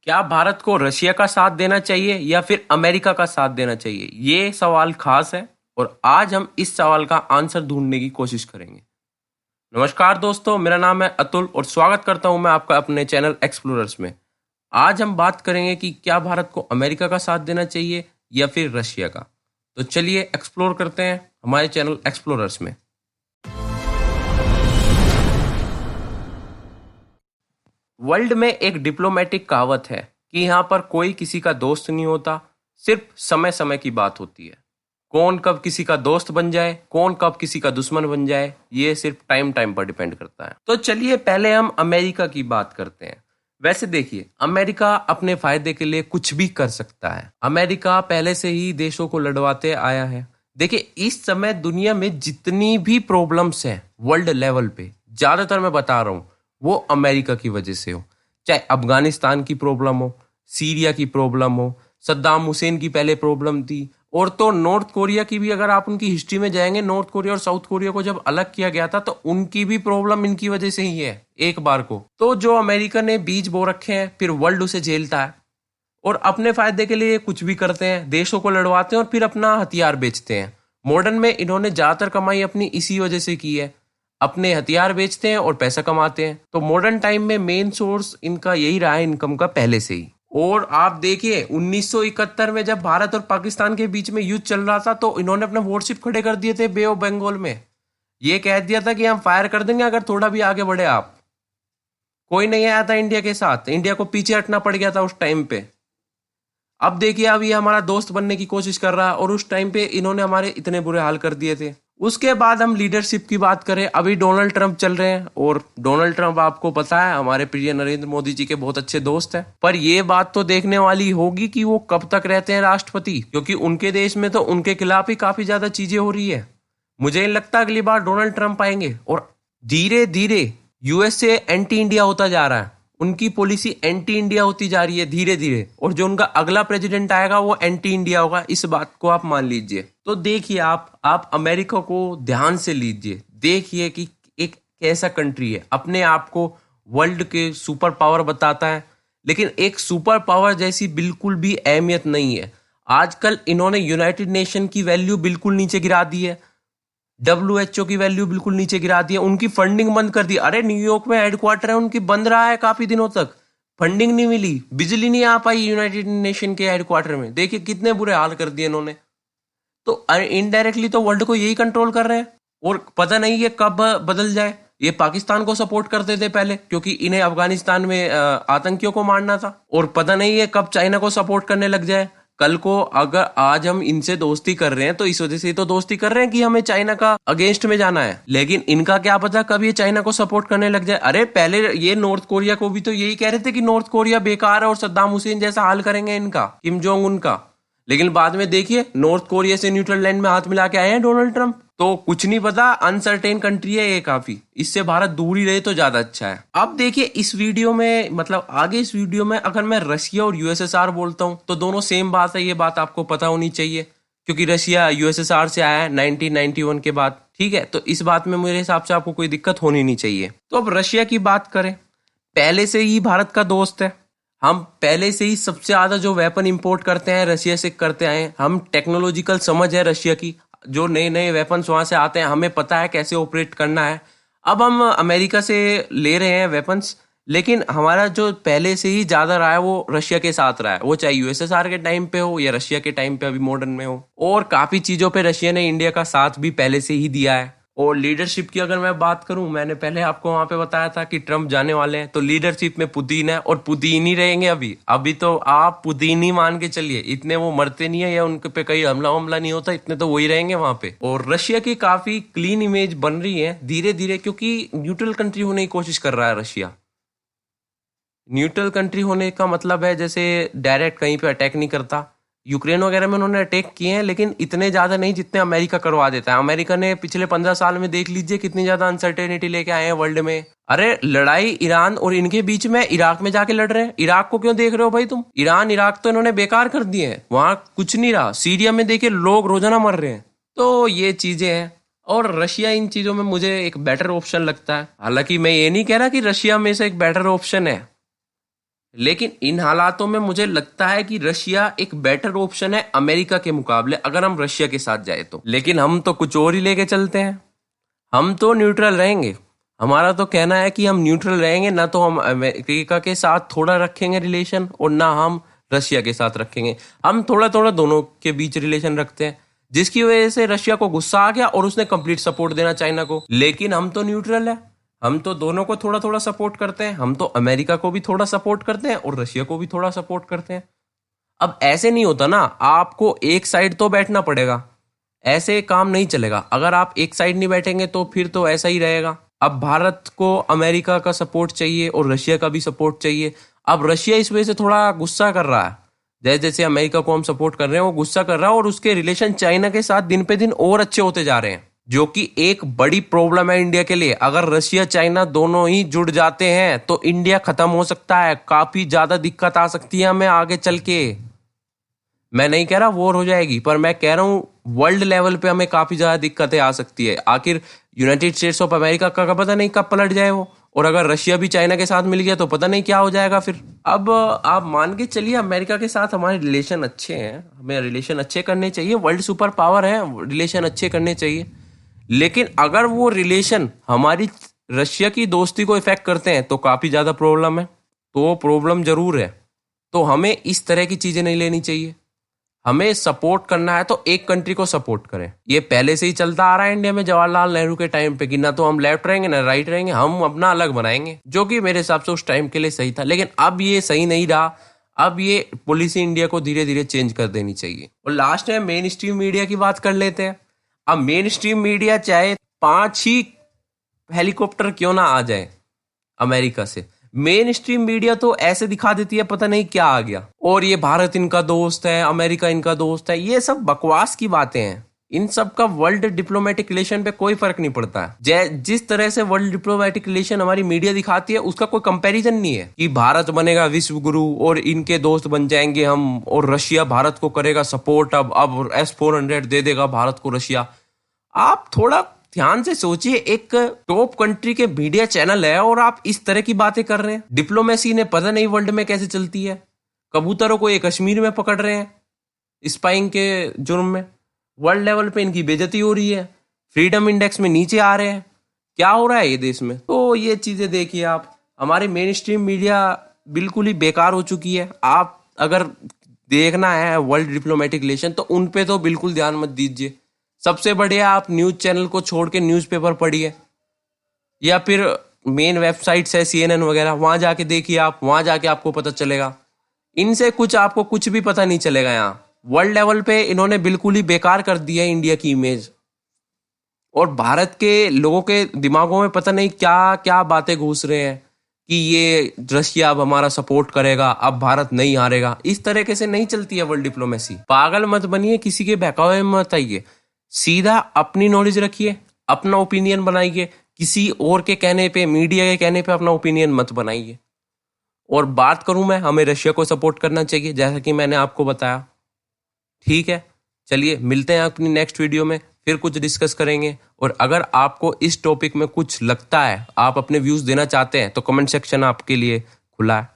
क्या भारत को रशिया का साथ देना चाहिए या फिर अमेरिका का साथ देना चाहिए? ये सवाल खास है और आज हम इस सवाल का आंसर ढूंढने की कोशिश करेंगे। नमस्कार दोस्तों, मेरा नाम है अतुल और स्वागत करता हूं मैं आपका अपने चैनल एक्सप्लोरर्स में। आज हम बात करेंगे कि क्या भारत को अमेरिका का साथ देना चाहिए या फिर रशिया का। तो चलिए एक्सप्लोर करते हैं हमारे चैनल एक्सप्लोरर्स में। वर्ल्ड में एक डिप्लोमेटिक कहावत है कि यहाँ पर कोई किसी का दोस्त नहीं होता, सिर्फ समय समय की बात होती है। कौन कब किसी का दोस्त बन जाए, कौन कब किसी का दुश्मन बन जाए, ये सिर्फ टाइम टाइम पर डिपेंड करता है। तो चलिए पहले हम अमेरिका की बात करते हैं। वैसे देखिए, अमेरिका अपने फायदे के लिए कुछ भी कर सकता है। अमेरिका पहले से ही देशों को लड़वाते आया है। देखिए, इस समय दुनिया में जितनी भी प्रॉब्लम्स हैं वर्ल्ड लेवल पे, ज्यादातर मैं बता रहा हूँ वो अमेरिका की वजह से हो। चाहे अफगानिस्तान की प्रॉब्लम हो, सीरिया की प्रॉब्लम हो, सद्दाम हुसैन की पहले प्रॉब्लम थी, और तो नॉर्थ कोरिया की भी अगर आप उनकी हिस्ट्री में जाएंगे, नॉर्थ कोरिया और साउथ कोरिया को जब अलग किया गया था तो उनकी भी प्रॉब्लम इनकी वजह से ही है एक बार को। तो जो अमेरिका ने बीज बो रखे हैं फिर वर्ल्ड उसे झेलता है और अपने फायदे के लिए कुछ भी करते हैं, देशों को लड़वाते हैं और फिर अपना हथियार बेचते हैं। मॉडर्न में इन्होंने ज्यादातर कमाई अपनी इसी वजह से की है, अपने हथियार बेचते हैं और पैसा कमाते हैं। तो मॉडर्न टाइम में मेन सोर्स इनका यही रहा है इनकम का पहले से ही। और आप देखिए 1971 में जब भारत और पाकिस्तान के बीच में युद्ध चल रहा था तो इन्होंने अपने वॉरशिप खड़े कर दिए थे बे ऑफ बंगाल में। ये कह दिया था कि हम फायर कर देंगे अगर थोड़ा भी आगे बढ़े आप। कोई नहीं आया था इंडिया के साथ, इंडिया को पीछे हटना पड़ गया था उस टाइम पे। अब देखिए, अब ये हमारा दोस्त बनने की कोशिश कर रहा है और उस टाइम पे इन्होंने हमारे इतने बुरे हाल कर दिए थे। उसके बाद हम लीडरशिप की बात करें, अभी डोनाल्ड ट्रंप चल रहे हैं और डोनाल्ड ट्रंप आपको पता है हमारे प्रिय नरेंद्र मोदी जी के बहुत अच्छे दोस्त हैं। पर ये बात तो देखने वाली होगी कि वो कब तक रहते हैं राष्ट्रपति, क्योंकि उनके देश में तो उनके खिलाफ ही काफी ज्यादा चीजें हो रही है। मुझे नहीं लगता अगली बार डोनाल्ड ट्रंप आएंगे और धीरे धीरे यूएसए एंटी इंडिया होता जा रहा है। उनकी पॉलिसी एंटी इंडिया होती जा रही है धीरे धीरे, और जो उनका अगला प्रेसिडेंट आएगा वो एंटी इंडिया होगा, इस बात को आप मान लीजिए। तो देखिए, आप अमेरिका को ध्यान से लीजिए, देखिए कि एक कैसा कंट्री है, अपने आप को वर्ल्ड के सुपर पावर बताता है, लेकिन एक सुपर पावर जैसी बिल्कुल भी अहमियत नहीं है। आजकल इन्होंने यूनाइटेड नेशन की वैल्यू बिल्कुल नीचे गिरा दी है, WHO की वैल्यू बिल्कुल नीचे गिरा दी है, उनकी फंडिंग बंद कर दी। अरे न्यूयॉर्क में हेडक्वार्टर है उनकी, बंद रहा है काफी दिनों तक, फंडिंग नहीं मिली, बिजली नहीं आ पाई यूनाइटेड नेशन के हेडक्वार्टर में। देखिए कितने बुरे हाल कर दिए इन्होंने। तो इनडायरेक्टली तो वर्ल्ड को यही कंट्रोल कर रहे हैं और पता नहीं ये कब बदल जाए। ये पाकिस्तान को सपोर्ट करते थे पहले क्योंकि इन्हें अफगानिस्तान में आतंकियों को मारना था, और पता नहीं ये कब चाइना को सपोर्ट करने लग जाए। कल को अगर आज हम इनसे दोस्ती कर रहे हैं तो इस वजह से तो दोस्ती कर रहे हैं कि हमें चाइना का अगेंस्ट में जाना है, लेकिन इनका क्या पता कब ये चाइना को सपोर्ट करने लग जाए। अरे पहले ये नॉर्थ कोरिया को भी तो यही कह रहे थे कि नॉर्थ कोरिया बेकार है और सद्दाम हुसैन जैसा हाल करेंगे इनका, किम जोंग उनका। लेकिन बाद में देखिए नॉर्थ कोरिया से न्यूट्रल लैंड में हाथ मिला के आए हैं डोनाल्ड ट्रंप। तो कुछ नहीं पता, अनसर्टेन कंट्री है ये काफी, इससे भारत दूर ही रहे तो ज्यादा अच्छा है। अब देखिए इस वीडियो में, मतलब आगे इस वीडियो में अगर मैं रशिया और यूएसएसआर बोलता हूं तो दोनों सेम बात है, ये बात आपको पता होनी चाहिए क्योंकि रशिया यूएसएसआर से आया है 1991 के बाद। ठीक है, तो इस बात में मेरे हिसाब से आपको कोई दिक्कत होनी नहीं चाहिए। तो अब रशिया की बात करें, पहले से ही भारत का दोस्त है। हम पहले से ही सबसे ज्यादा जो वेपन इंपोर्ट करते हैं रशिया से करते आए हैं। हम टेक्नोलॉजिकल समझ है रशिया की, जो नए नए वेपन्स वहां से आते हैं हमें पता है कैसे ऑपरेट करना है। अब हम अमेरिका से ले रहे हैं वेपन्स, लेकिन हमारा जो पहले से ही ज्यादा रहा है वो रशिया के साथ रहा है, वो चाहे यूएसएसआर के टाइम पे हो या रशिया के टाइम पे अभी मॉडर्न में हो। और काफी चीजों पे रशिया ने इंडिया का साथ भी पहले से ही दिया है। और लीडरशिप की अगर मैं बात करूं, मैंने पहले आपको वहां पे बताया था कि ट्रम्प जाने वाले हैं, तो लीडरशिप में पुतिन है और पुतिन ही रहेंगे अभी। अभी तो आप पुतिन ही मान के चलिए, इतने वो मरते नहीं है या उनके पे कहीं हमला नहीं होता, इतने तो वही रहेंगे वहां पे। और रशिया की काफी क्लीन इमेज बन रही है धीरे धीरे, क्योंकि न्यूट्रल कंट्री होने की कोशिश कर रहा है रशिया। न्यूट्रल कंट्री होने का मतलब है जैसे डायरेक्ट कहीं पे अटैक नहीं करता। यूक्रेन वगैरह में उन्होंने अटैक किए हैं लेकिन इतने ज्यादा नहीं जितने अमेरिका करवा देता है। अमेरिका ने पिछले 15 साल में देख लीजिए कितनी ज्यादा अनसर्टेनिटी लेके आए हैं वर्ल्ड में। अरे लड़ाई ईरान और इनके बीच में इराक में जाके लड़ रहे हैं, इराक को क्यों देख रहे हो भाई तुम? ईरान इराक तो इन्होंने बेकार कर दिए हैं, वहां कुछ नहीं रहा। सीरिया में देखिए लोग रोजाना मर रहे हैं। तो ये चीजें हैं और रशिया इन चीजों में मुझे एक बेटर ऑप्शन लगता है। हालांकि मैं ये नहीं कह रहा कि रशिया में से एक बेटर ऑप्शन है, लेकिन इन हालातों में मुझे लगता है कि रशिया एक बेटर ऑप्शन है अमेरिका के मुकाबले, अगर हम रशिया के साथ जाए तो। लेकिन हम तो कुछ और ही लेके चलते हैं, हम तो न्यूट्रल रहेंगे। हमारा तो कहना है कि हम न्यूट्रल रहेंगे, ना तो हम अमेरिका के साथ थोड़ा रखेंगे रिलेशन और ना हम रशिया के साथ रखेंगे। हम थोड़ा थोड़ा दोनों के बीच रिलेशन रखते हैं, जिसकी वजह से रशिया को गुस्सा आ गया और उसने कंप्लीट सपोर्ट देना चाइना को। लेकिन हम तो न्यूट्रल है, हम तो दोनों को थोड़ा थोड़ा सपोर्ट करते हैं। हम तो अमेरिका को भी थोड़ा सपोर्ट करते हैं और रशिया को भी थोड़ा सपोर्ट करते हैं। अब ऐसे नहीं होता ना, आपको एक साइड तो बैठना पड़ेगा, ऐसे काम नहीं चलेगा। अगर आप एक साइड नहीं बैठेंगे तो फिर तो ऐसा ही रहेगा। अब भारत को अमेरिका का सपोर्ट चाहिए और रशिया का भी सपोर्ट चाहिए। अब रशिया इस वजह से थोड़ा गुस्सा कर रहा है, जैसे जैसे अमेरिका को हम सपोर्ट कर रहे हैं वो गुस्सा कर रहा है, और उसके रिलेशन चाइना के साथ दिन पे दिन और अच्छे होते जा रहे हैं, जो कि एक बड़ी प्रॉब्लम है इंडिया के लिए। अगर रशिया चाइना दोनों ही जुड़ जाते हैं तो इंडिया खत्म हो सकता है, काफी ज्यादा दिक्कत आ सकती है हमें आगे चल के। मैं नहीं कह रहा वॉर हो जाएगी, पर मैं कह रहा हूँ वर्ल्ड लेवल पे हमें काफी ज्यादा दिक्कतें आ सकती है। आखिर यूनाइटेड स्टेट्स ऑफ अमेरिका का पता नहीं कब पलट जाए वो, और अगर रशिया भी चाइना के साथ मिल गया तो पता नहीं क्या हो जाएगा फिर। अब आप मान के चलिए अमेरिका के साथ हमारे रिलेशन अच्छे हैं, हमें रिलेशन अच्छे करने चाहिए, वर्ल्ड सुपर पावर है, रिलेशन अच्छे करने चाहिए। लेकिन अगर वो रिलेशन हमारी रशिया की दोस्ती को इफेक्ट करते हैं तो काफी ज्यादा प्रॉब्लम है, तो प्रॉब्लम जरूर है। तो हमें इस तरह की चीजें नहीं लेनी चाहिए। हमें सपोर्ट करना है तो एक कंट्री को सपोर्ट करें। ये पहले से ही चलता आ रहा है इंडिया में जवाहरलाल नेहरू के टाइम पे, कि ना तो हम लेफ्ट रहेंगे ना राइट रहेंगे, हम अपना अलग बनाएंगे, जो कि मेरे हिसाब से उस टाइम के लिए सही था। लेकिन अब ये सही नहीं रहा। अब ये पॉलिसी इंडिया को धीरे धीरे चेंज कर देनी चाहिए। और लास्ट में मेन स्ट्रीम मीडिया की बात कर लेते हैं। अब मेन स्ट्रीम मीडिया चाहे 5 ही हेलीकॉप्टर क्यों ना आ जाए अमेरिका से, मेन स्ट्रीम मीडिया तो ऐसे दिखा देती है पता नहीं क्या आ गया, और ये भारत इनका दोस्त है, अमेरिका इनका दोस्त है। ये सब बकवास की बातें हैं। इन सब का वर्ल्ड डिप्लोमेटिक रिलेशन पे कोई फर्क नहीं पड़ता है। जिस तरह से वर्ल्ड डिप्लोमेटिक रिलेशन हमारी मीडिया दिखाती है उसका कोई कंपैरिजन नहीं है कि भारत बनेगा विश्व गुरु और इनके दोस्त बन जाएंगे हम, और रशिया भारत को करेगा सपोर्ट, अब S-400 दे देगा भारत को रशिया। आप थोड़ा ध्यान से सोचिए, एक टॉप कंट्री के मीडिया चैनल है और आप इस तरह की बातें कर रहे हैं। डिप्लोमेसी ने पता नहीं वर्ल्ड में कैसे चलती है। कबूतरों को ये कश्मीर में पकड़ रहे हैं स्पाइंग के जुर्म में, वर्ल्ड लेवल पे इनकी बेइज्जती हो रही है, फ्रीडम इंडेक्स में नीचे आ रहे हैं। क्या हो रहा है ये देश में? तो ये चीजें देखिए आप, हमारे मेन स्ट्रीम मीडिया बिल्कुल ही बेकार हो चुकी है। आप अगर देखना है वर्ल्ड डिप्लोमेटिक रिलेशन तो उन पे तो बिल्कुल ध्यान मत दीजिए। सबसे बढ़िया आप न्यूज चैनल को छोड़ के न्यूज़पेपर पढ़िए, या फिर मेन वेबसाइट्स है CNN वगैरह, वहां जाके देखिए आप, वहां जाके आपको पता चलेगा। इनसे कुछ आपको कुछ भी पता नहीं चलेगा। यहाँ वर्ल्ड लेवल पे इन्होंने बिल्कुल ही बेकार कर दिया है इंडिया की इमेज, और भारत के लोगों के दिमागों में पता नहीं क्या क्या बातें घुस रहे हैं कि ये रशिया अब हमारा सपोर्ट करेगा, अब भारत नहीं हारेगा। इस तरीके से नहीं चलती है वर्ल्ड डिप्लोमेसी। पागल मत बनिए, किसी के बहकावे में मत आइए, सीधा अपनी नॉलेज रखिए, अपना ओपिनियन बनाइए। किसी और के कहने पे, मीडिया के कहने पे अपना ओपिनियन मत बनाइए। और बात करूं मैं, हमें रशिया को सपोर्ट करना चाहिए जैसा कि मैंने आपको बताया। ठीक है, चलिए मिलते हैं अपनी नेक्स्ट वीडियो में, फिर कुछ डिस्कस करेंगे। और अगर आपको इस टॉपिक में कुछ लगता है, आप अपने व्यूज देना चाहते हैं, तो कमेंट सेक्शन आपके लिए खुला है।